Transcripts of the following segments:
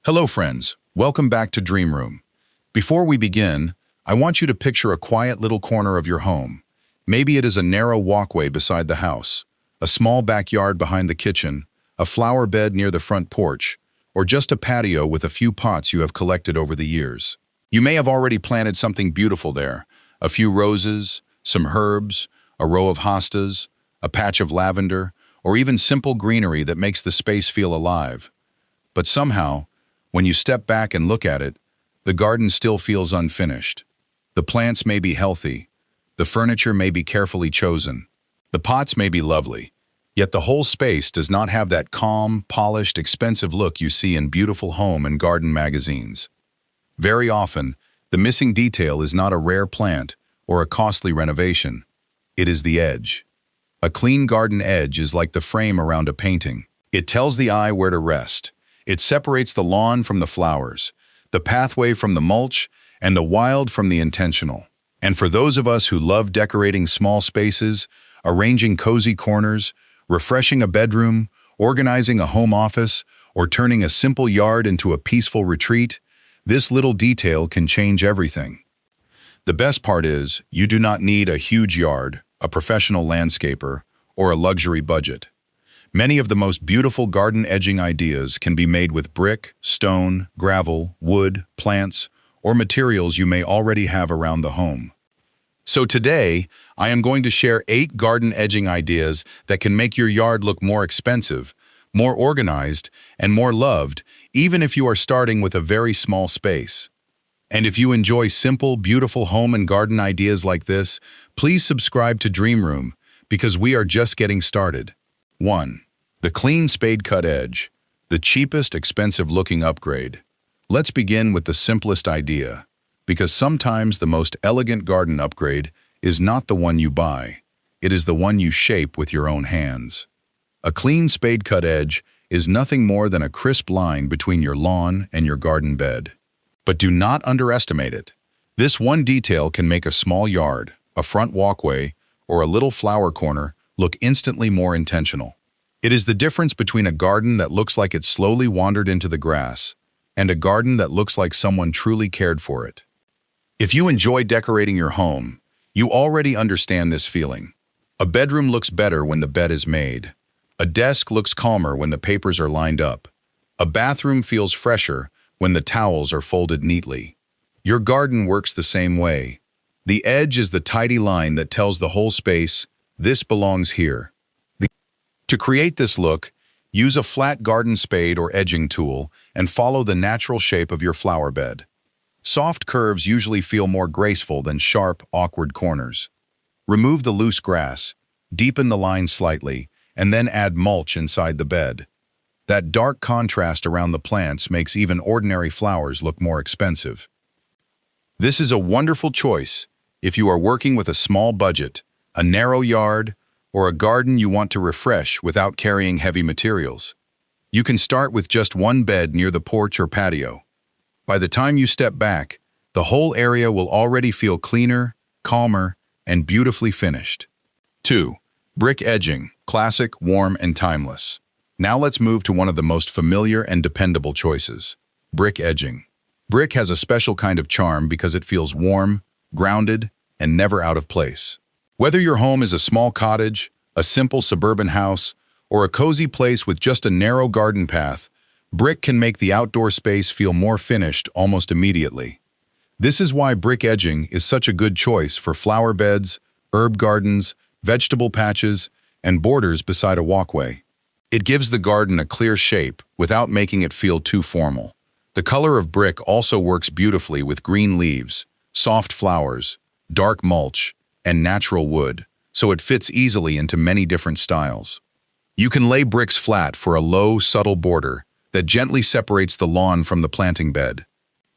Hello friends, welcome back to Dream Room. Before we begin, I want you to picture a quiet little corner of your home. Maybe it is a narrow walkway beside the house, a small backyard behind the kitchen, a flower bed near the front porch, or just a patio with a few pots you have collected over the years. You may have already planted something beautiful there, a few roses, some herbs, a row of hostas, a patch of lavender, or even simple greenery that makes the space feel alive. But somehow, when you step back and look at it, the garden still feels unfinished. The plants may be healthy, the furniture may be carefully chosen, the pots may be lovely, yet the whole space does not have that calm, polished, expensive look you see in beautiful home and garden magazines. Very often, the missing detail is not a rare plant or a costly renovation. It is the edge. A clean garden edge is like the frame around a painting. It tells the eye where to rest. It separates the lawn from the flowers, the pathway from the mulch, and the wild from the intentional. And for those of us who love decorating small spaces, arranging cozy corners, refreshing a bedroom, organizing a home office, or turning a simple yard into a peaceful retreat, this little detail can change everything. The best part is, you do not need a huge yard, a professional landscaper, or a luxury budget. Many of the most beautiful garden edging ideas can be made with brick, stone, gravel, wood, plants, or materials you may already have around the home. So today, I am going to share 8 garden edging ideas that can make your yard look more expensive, more organized, and more loved, even if you are starting with a very small space. And if you enjoy simple, beautiful home and garden ideas like this, please subscribe to Dream Room, because we are just getting started. 1. The clean spade cut edge, the cheapest expensive-looking upgrade. Let's begin with the simplest idea, because sometimes the most elegant garden upgrade is not the one you buy, it is the one you shape with your own hands. A clean spade cut edge is nothing more than a crisp line between your lawn and your garden bed. But do not underestimate it. This one detail can make a small yard, a front walkway, or a little flower corner look instantly more intentional. It is the difference between a garden that looks like it slowly wandered into the grass and a garden that looks like someone truly cared for it. If you enjoy decorating your home, you already understand this feeling. A bedroom looks better when the bed is made. A desk looks calmer when the papers are lined up. A bathroom feels fresher when the towels are folded neatly. Your garden works the same way. The edge is the tidy line that tells the whole space, this belongs here. To create this look, use a flat garden spade or edging tool and follow the natural shape of your flower bed. Soft curves usually feel more graceful than sharp, awkward corners. Remove the loose grass, deepen the line slightly, and then add mulch inside the bed. That dark contrast around the plants makes even ordinary flowers look more expensive. This is a wonderful choice if you are working with a small budget, a narrow yard, or a garden you want to refresh without carrying heavy materials. You can start with just one bed near the porch or patio. By the time you step back, the whole area will already feel cleaner, calmer, and beautifully finished. 2. Brick edging, classic, warm, and timeless. Now let's move to one of the most familiar and dependable choices, brick edging. Brick has a special kind of charm because it feels warm, grounded, and never out of place. Whether your home is a small cottage, a simple suburban house, or a cozy place with just a narrow garden path, brick can make the outdoor space feel more finished almost immediately. This is why brick edging is such a good choice for flower beds, herb gardens, vegetable patches, and borders beside a walkway. It gives the garden a clear shape without making it feel too formal. The color of brick also works beautifully with green leaves, soft flowers, dark mulch, and natural wood, so it fits easily into many different styles. You can lay bricks flat for a low, subtle border that gently separates the lawn from the planting bed.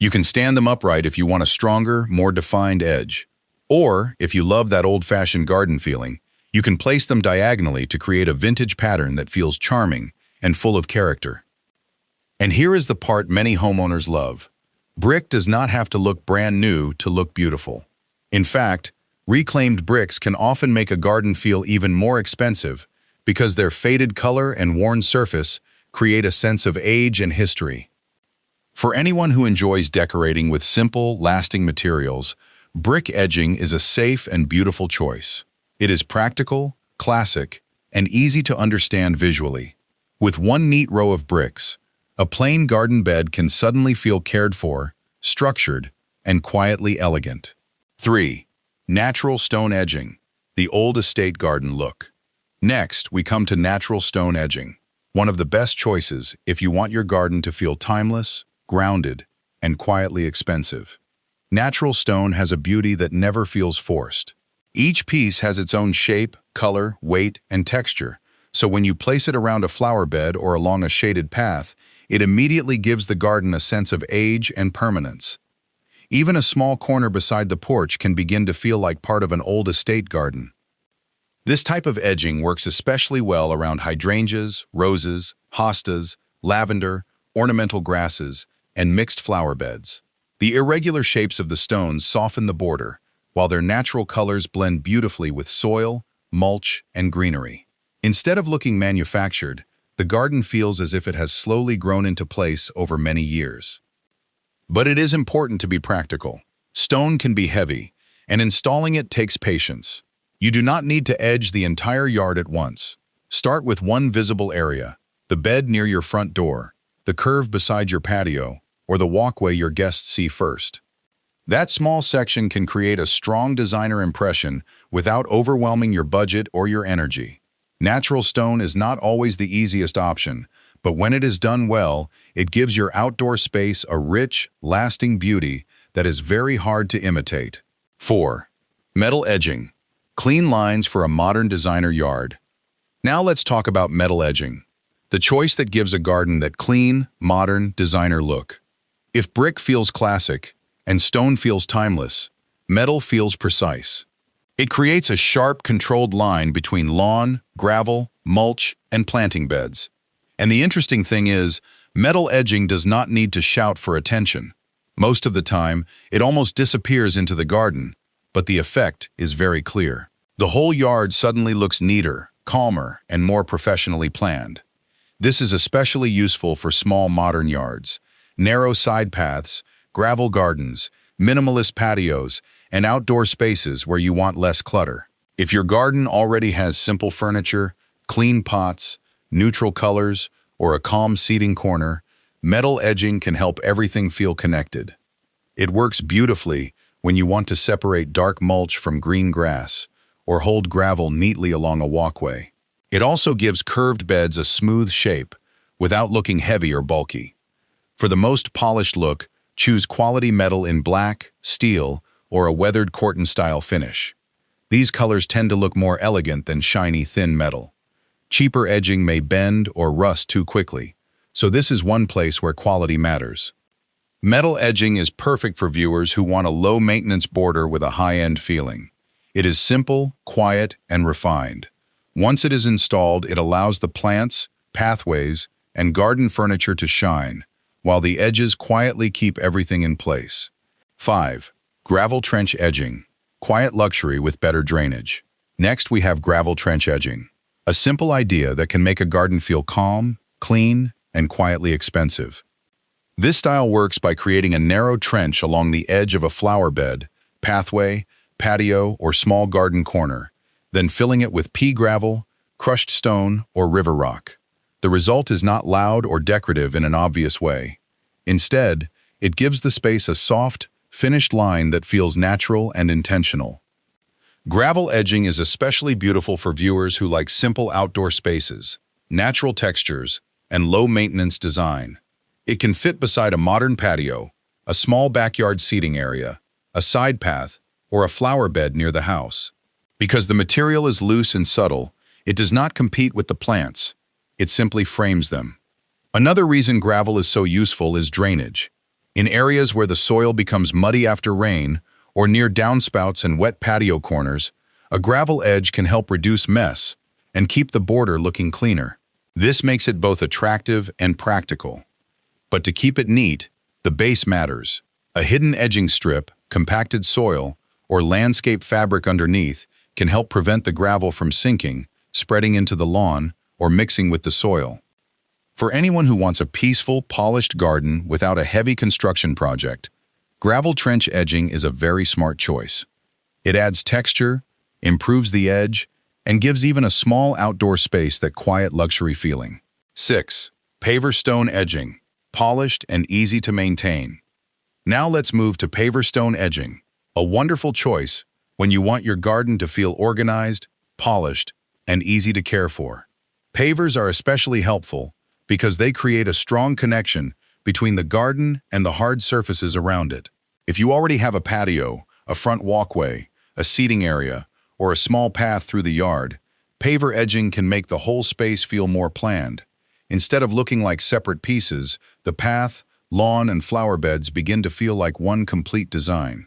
You can stand them upright if you want a stronger, more defined edge. Or, if you love that old-fashioned garden feeling, you can place them diagonally to create a vintage pattern that feels charming and full of character. And here is the part many homeowners love. Brick does not have to look brand new to look beautiful. In fact, reclaimed bricks can often make a garden feel even more expensive because their faded color and worn surface create a sense of age and history. For anyone who enjoys decorating with simple, lasting materials, brick edging is a safe and beautiful choice. It is practical, classic, and easy to understand visually. With one neat row of bricks, a plain garden bed can suddenly feel cared for, structured, and quietly elegant. 3. Natural stone edging, the old estate garden look. Next, we come to natural stone edging, one of the best choices if you want your garden to feel timeless, grounded, and quietly expensive. Natural stone has a beauty that never feels forced. Each piece has its own shape, color, weight, and texture, so when you place it around a flower bed or along a shaded path, it immediately gives the garden a sense of age and permanence. Even a small corner beside the porch can begin to feel like part of an old estate garden. This type of edging works especially well around hydrangeas, roses, hostas, lavender, ornamental grasses, and mixed flower beds. The irregular shapes of the stones soften the border, while their natural colors blend beautifully with soil, mulch, and greenery. Instead of looking manufactured, the garden feels as if it has slowly grown into place over many years. But it is important to be practical. Stone can be heavy, and installing it takes patience. You do not need to edge the entire yard at once. Start with one visible area, the bed near your front door, the curve beside your patio, or the walkway your guests see first. That small section can create a strong designer impression without overwhelming your budget or your energy. Natural stone is not always the easiest option, but when it is done well, it gives your outdoor space a rich, lasting beauty that is very hard to imitate. 4. Metal edging. Clean lines for a modern designer yard. Now let's talk about metal edging, the choice that gives a garden that clean, modern, designer look. If brick feels classic and stone feels timeless, metal feels precise. It creates a sharp, controlled line between lawn, gravel, mulch, and planting beds. And the interesting thing is, metal edging does not need to shout for attention. Most of the time, it almost disappears into the garden, but the effect is very clear. The whole yard suddenly looks neater, calmer, and more professionally planned. This is especially useful for small modern yards, narrow side paths, gravel gardens, minimalist patios, and outdoor spaces where you want less clutter. If your garden already has simple furniture, clean pots, neutral colors, or a calm seating corner, metal edging can help everything feel connected. It works beautifully when you want to separate dark mulch from green grass, or hold gravel neatly along a walkway. It also gives curved beds a smooth shape, without looking heavy or bulky. For the most polished look, choose quality metal in black, steel, or a weathered Corten-style finish. These colors tend to look more elegant than shiny, thin metal. Cheaper edging may bend or rust too quickly, so this is one place where quality matters. Metal edging is perfect for viewers who want a low-maintenance border with a high-end feeling. It is simple, quiet, and refined. Once it is installed, it allows the plants, pathways, and garden furniture to shine, while the edges quietly keep everything in place. 5. Gravel trench edging. Quiet luxury with better drainage. Next, we have gravel trench edging. A simple idea that can make a garden feel calm, clean, and quietly expensive. This style works by creating a narrow trench along the edge of a flower bed, pathway, patio, or small garden corner, then filling it with pea gravel, crushed stone, or river rock. The result is not loud or decorative in an obvious way. Instead, it gives the space a soft, finished line that feels natural and intentional. Gravel edging is especially beautiful for viewers who like simple outdoor spaces, natural textures, and low-maintenance design. It can fit beside a modern patio, a small backyard seating area, a side path, or a flower bed near the house. Because the material is loose and subtle, it does not compete with the plants. It simply frames them. Another reason gravel is so useful is drainage. In areas where the soil becomes muddy after rain, or near downspouts and wet patio corners, a gravel edge can help reduce mess and keep the border looking cleaner. This makes it both attractive and practical. But to keep it neat, the base matters. A hidden edging strip, compacted soil, or landscape fabric underneath can help prevent the gravel from sinking, spreading into the lawn, or mixing with the soil. For anyone who wants a peaceful, polished garden without a heavy construction project, gravel trench edging is a very smart choice. It adds texture, improves the edge, and gives even a small outdoor space that quiet luxury feeling. 6. Paver stone edging, polished and easy to maintain. Now let's move to paver stone edging, a wonderful choice when you want your garden to feel organized, polished, and easy to care for. Pavers are especially helpful because they create a strong connection between the garden and the hard surfaces around it. If you already have a patio, a front walkway, a seating area, or a small path through the yard, paver edging can make the whole space feel more planned. Instead of looking like separate pieces, the path, lawn, and flower beds begin to feel like one complete design.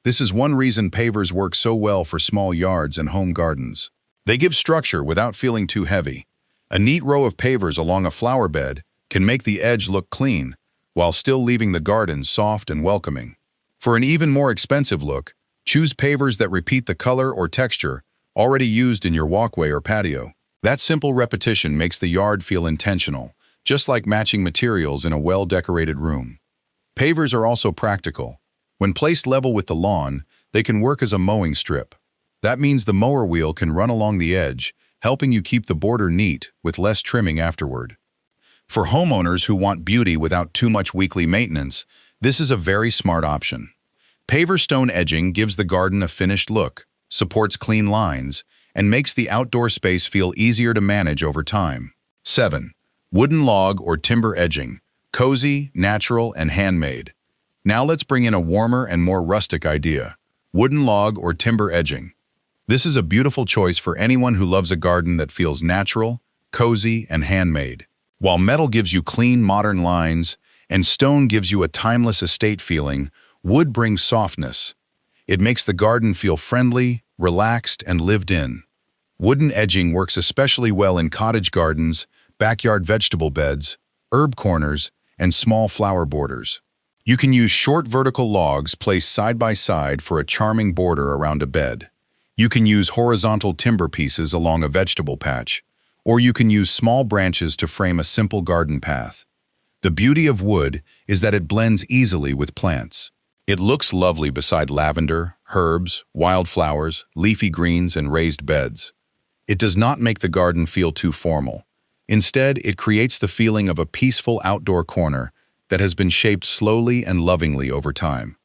This is one reason pavers work so well for small yards and home gardens. They give structure without feeling too heavy. A neat row of pavers along a flower bed can make the edge look clean, while still leaving the garden soft and welcoming. For an even more expensive look, choose pavers that repeat the color or texture already used in your walkway or patio. That simple repetition makes the yard feel intentional, just like matching materials in a well-decorated room. Pavers are also practical. When placed level with the lawn, they can work as a mowing strip. That means the mower wheel can run along the edge, helping you keep the border neat with less trimming afterward. For homeowners who want beauty without too much weekly maintenance, this is a very smart option. Paver stone edging gives the garden a finished look, supports clean lines, and makes the outdoor space feel easier to manage over time. 7. Wooden log or timber edging, cozy, natural, and handmade. Now let's bring in a warmer and more rustic idea, wooden log or timber edging. This is a beautiful choice for anyone who loves a garden that feels natural, cozy, and handmade. While metal gives you clean, modern lines, and stone gives you a timeless estate feeling, wood brings softness. It makes the garden feel friendly, relaxed, and lived in. Wooden edging works especially well in cottage gardens, backyard vegetable beds, herb corners, and small flower borders. You can use short vertical logs placed side by side for a charming border around a bed. You can use horizontal timber pieces along a vegetable patch, or you can use small branches to frame a simple garden path. The beauty of wood is that it blends easily with plants. It looks lovely beside lavender, herbs, wildflowers, leafy greens, and raised beds. It does not make the garden feel too formal. Instead, it creates the feeling of a peaceful outdoor corner that has been shaped slowly and lovingly over time.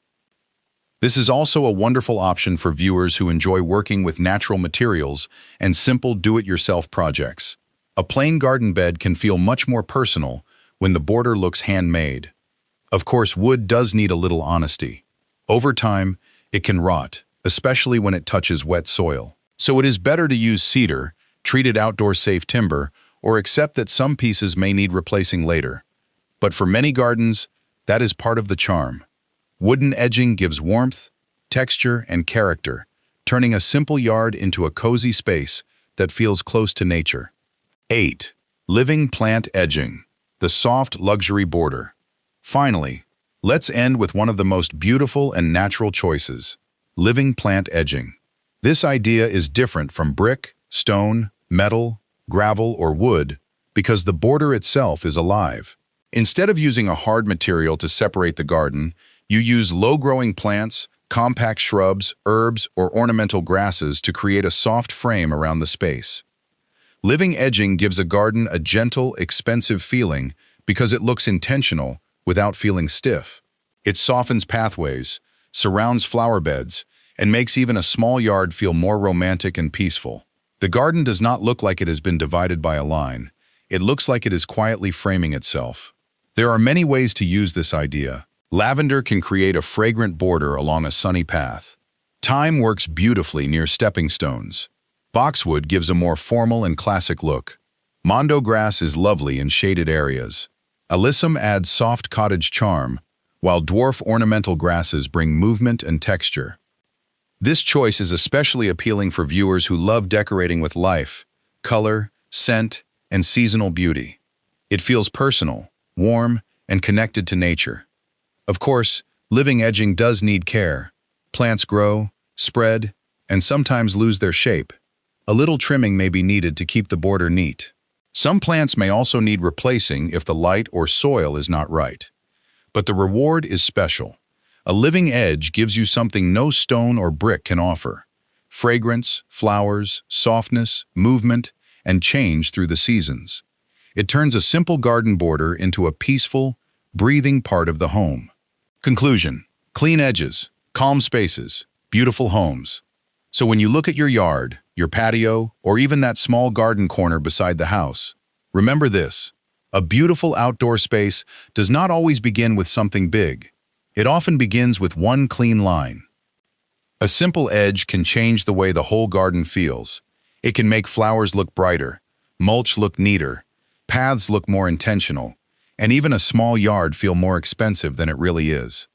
This is also a wonderful option for viewers who enjoy working with natural materials and simple do-it-yourself projects. A plain garden bed can feel much more personal when the border looks handmade. Of course, wood does need a little honesty. Over time, it can rot, especially when it touches wet soil. So it is better to use cedar, treated outdoor-safe timber, or accept that some pieces may need replacing later. But for many gardens, that is part of the charm. Wooden edging gives warmth, texture, and character, turning a simple yard into a cozy space that feels close to nature. 8. Living plant edging, the soft luxury border. Finally, let's end with one of the most beautiful and natural choices, living plant edging. This idea is different from brick, stone, metal, gravel, or wood because the border itself is alive. Instead of using a hard material to separate the garden, you use low-growing plants, compact shrubs, herbs, or ornamental grasses to create a soft frame around the space. Living edging gives a garden a gentle, expensive feeling because it looks intentional without feeling stiff. It softens pathways, surrounds flower beds, and makes even a small yard feel more romantic and peaceful. The garden does not look like it has been divided by a line. It looks like it is quietly framing itself. There are many ways to use this idea. Lavender can create a fragrant border along a sunny path. Thyme works beautifully near stepping stones. Boxwood gives a more formal and classic look. Mondo grass is lovely in shaded areas. Alyssum adds soft cottage charm, while dwarf ornamental grasses bring movement and texture. This choice is especially appealing for viewers who love decorating with life, color, scent, and seasonal beauty. It feels personal, warm, and connected to nature. Of course, living edging does need care. Plants grow, spread, and sometimes lose their shape. A little trimming may be needed to keep the border neat. Some plants may also need replacing if the light or soil is not right. But the reward is special. A living edge gives you something no stone or brick can offer. Fragrance, flowers, softness, movement, and change through the seasons. It turns a simple garden border into a peaceful, breathing part of the home. Conclusion: clean edges, calm spaces, beautiful homes. So when you look at your yard, your patio, or even that small garden corner beside the house, remember this: a beautiful outdoor space does not always begin with something big. It often begins with one clean line. A simple edge can change the way the whole garden feels. It can make flowers look brighter, mulch look neater, paths look more intentional, and even a small yard feel more expensive than it really is.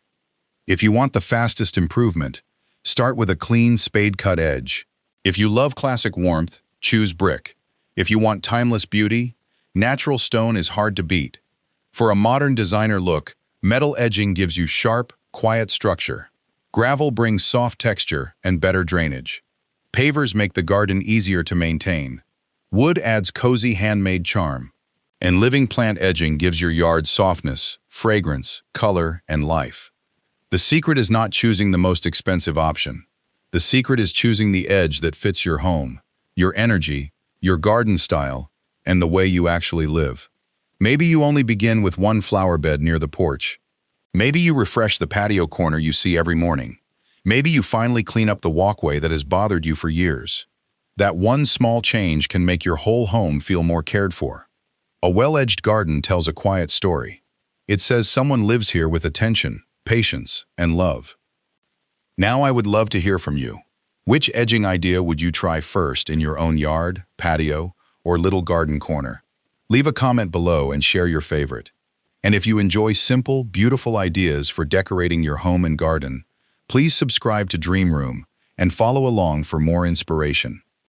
If you want the fastest improvement, start with a clean spade-cut edge. If you love classic warmth, choose brick. If you want timeless beauty, natural stone is hard to beat. For a modern designer look, metal edging gives you sharp, quiet structure. Gravel brings soft texture and better drainage. Pavers make the garden easier to maintain. Wood adds cozy handmade charm. And living plant edging gives your yard softness, fragrance, color, and life. The secret is not choosing the most expensive option. The secret is choosing the edge that fits your home, your energy, your garden style, and the way you actually live. Maybe you only begin with one flower bed near the porch. Maybe you refresh the patio corner you see every morning. Maybe you finally clean up the walkway that has bothered you for years. That one small change can make your whole home feel more cared for. A well-edged garden tells a quiet story. It says someone lives here with attention, patience, and love. Now I would love to hear from you. Which edging idea would you try first in your own yard, patio, or little garden corner? Leave a comment below and share your favorite. And if you enjoy simple, beautiful ideas for decorating your home and garden, please subscribe to Dream Room and follow along for more inspiration.